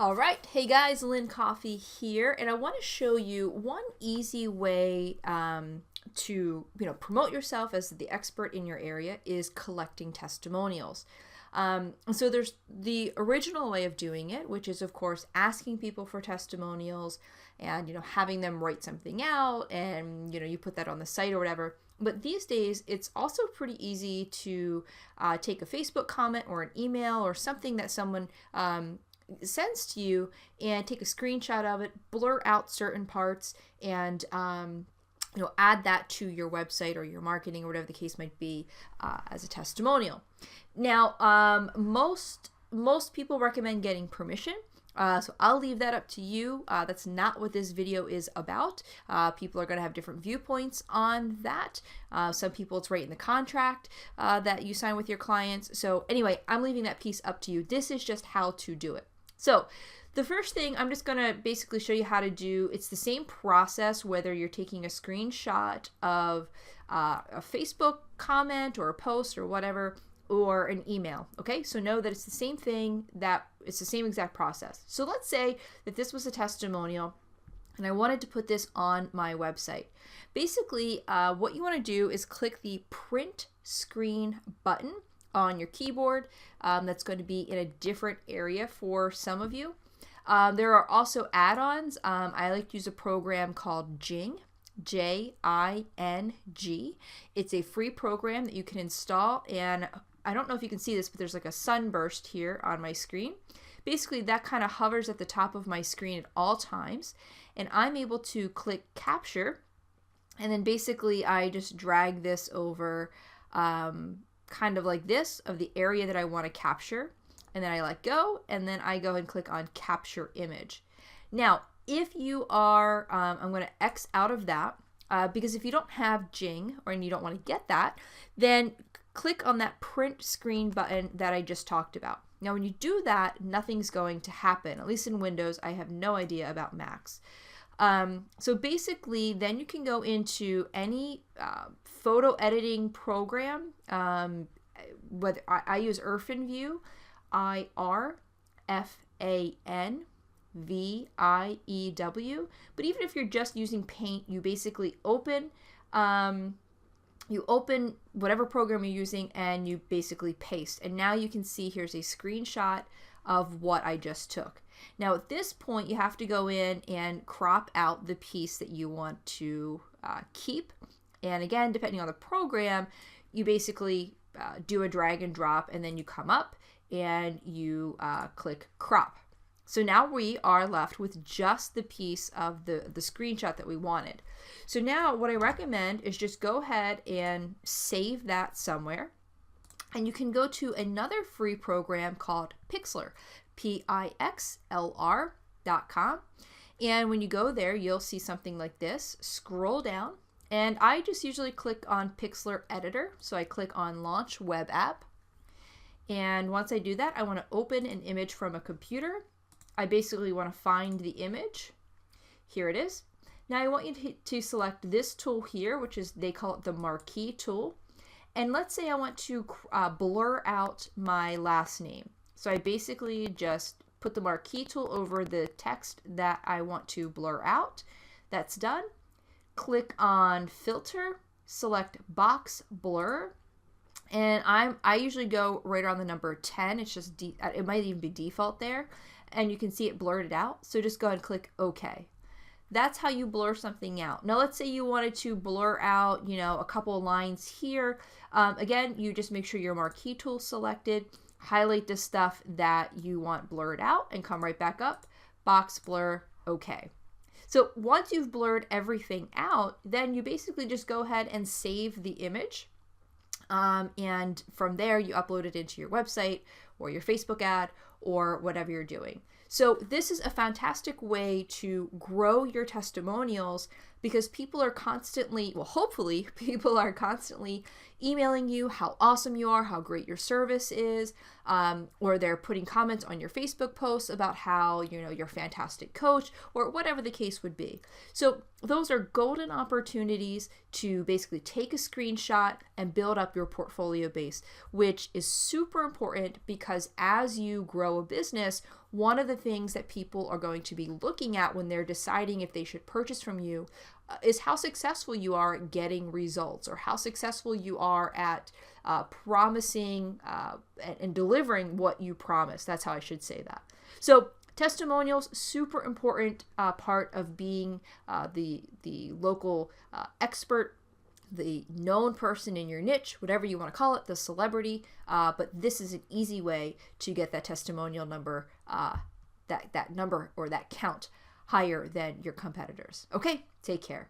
All right, hey guys, Lynn Coffey here, and I want to show you one easy way to promote yourself as the expert in your area is collecting testimonials. So there's the original way of doing it, which is of course asking people for testimonials and having them write something out, and you put that on the site or whatever. But these days it's also pretty easy to take a Facebook comment or an email or something that someone sends to you and take a screenshot of it, blur out certain parts, and add that to your website or your marketing or whatever the case might be as a testimonial. Now, most people recommend getting permission. So I'll leave that up to you. That's not what this video is about. People are going to have different viewpoints on that. Some people, it's right in the contract that you sign with your clients. So anyway, I'm leaving that piece up to you. This is just how to do it. So the first thing I'm just going to basically show you how to do. It's the same process whether you're taking a screenshot of a Facebook comment or a post or whatever, or an email. Okay, so know that it's the same thing, that it's the same exact process. So let's say that this was a testimonial and I wanted to put this on my website. Basically, what you want to do is click the print screen button on your keyboard. That's going to be in a different area for some of you. There are also add-ons. I like to use a program called Jing, Jing. It's a free program that you can install, and I don't know if you can see this, but there's like a sunburst here on my screen. Basically, that kind of hovers at the top of my screen at all times, and I'm able to click capture, and then basically I just drag this over kind of like this, of the area that I want to capture, and then I let go, and then I go and click on capture image. Now if you are I'm going to X out of that because if you don't have Jing or you don't want to get that, then click on that print screen button that I just talked about. Now when you do that, nothing's going to happen, at least in Windows. I have no idea about Macs. So basically then you can go into any photo editing program, whether I use IrfanView, IRFANVIEW, but even if you're just using Paint, you basically open whatever program you're using and you basically paste, and now you can see here's a screenshot of what I just took. Now at this point you have to go in and crop out the piece that you want to keep, and again, depending on the program, you basically do a drag and drop, and then you come up and you click crop. So now we are left with just the piece of the screenshot that we wanted. So now what I recommend is just go ahead and save that somewhere, and you can go to another free program called Pixlr, Pixlr.com, and when you go there you'll see something like this. Scroll down, and I just usually click on Pixlr Editor, so I click on Launch Web App, and once I do that I want to open an image from a computer. I basically want to find the image. Here it is. Now I want you to select this tool here, which is, they call it the marquee tool, and let's say I want to blur out my last name. So I basically just put the marquee tool over the text that I want to blur out. That's done. Click on filter, select box blur, and I usually go right around the number 10. It's just it might even be default there, and you can see it blurred it out. So just go ahead and click OK. That's how you blur something out. Now let's say you wanted to blur out, a couple of lines here. Again, you just make sure your marquee tool selected, highlight the stuff that you want blurred out, and come right back up, box blur, OK. So once you've blurred everything out, then you basically just go ahead and save the image. And from there you upload it into your website or your Facebook ad or whatever you're doing. So this is a fantastic way to grow your testimonials because people are constantly, well, hopefully people are constantly emailing you how awesome you are, how great your service is, or they're putting comments on your Facebook posts about how, you're a fantastic coach, or whatever the case would be. So those are golden opportunities to basically take a screenshot and build up your portfolio base, which is super important because as you grow a business, one of the things that people are going to be looking at when they're deciding if they should purchase from you is how successful you are at getting results, or how successful you are at promising and delivering what you promise. That's how I should say that. So testimonials, super important part of being the local expert, the known person in your niche, whatever you want to call it, the celebrity. But this is an easy way to get that testimonial number, that number or that count higher than your competitors. Okay, take care.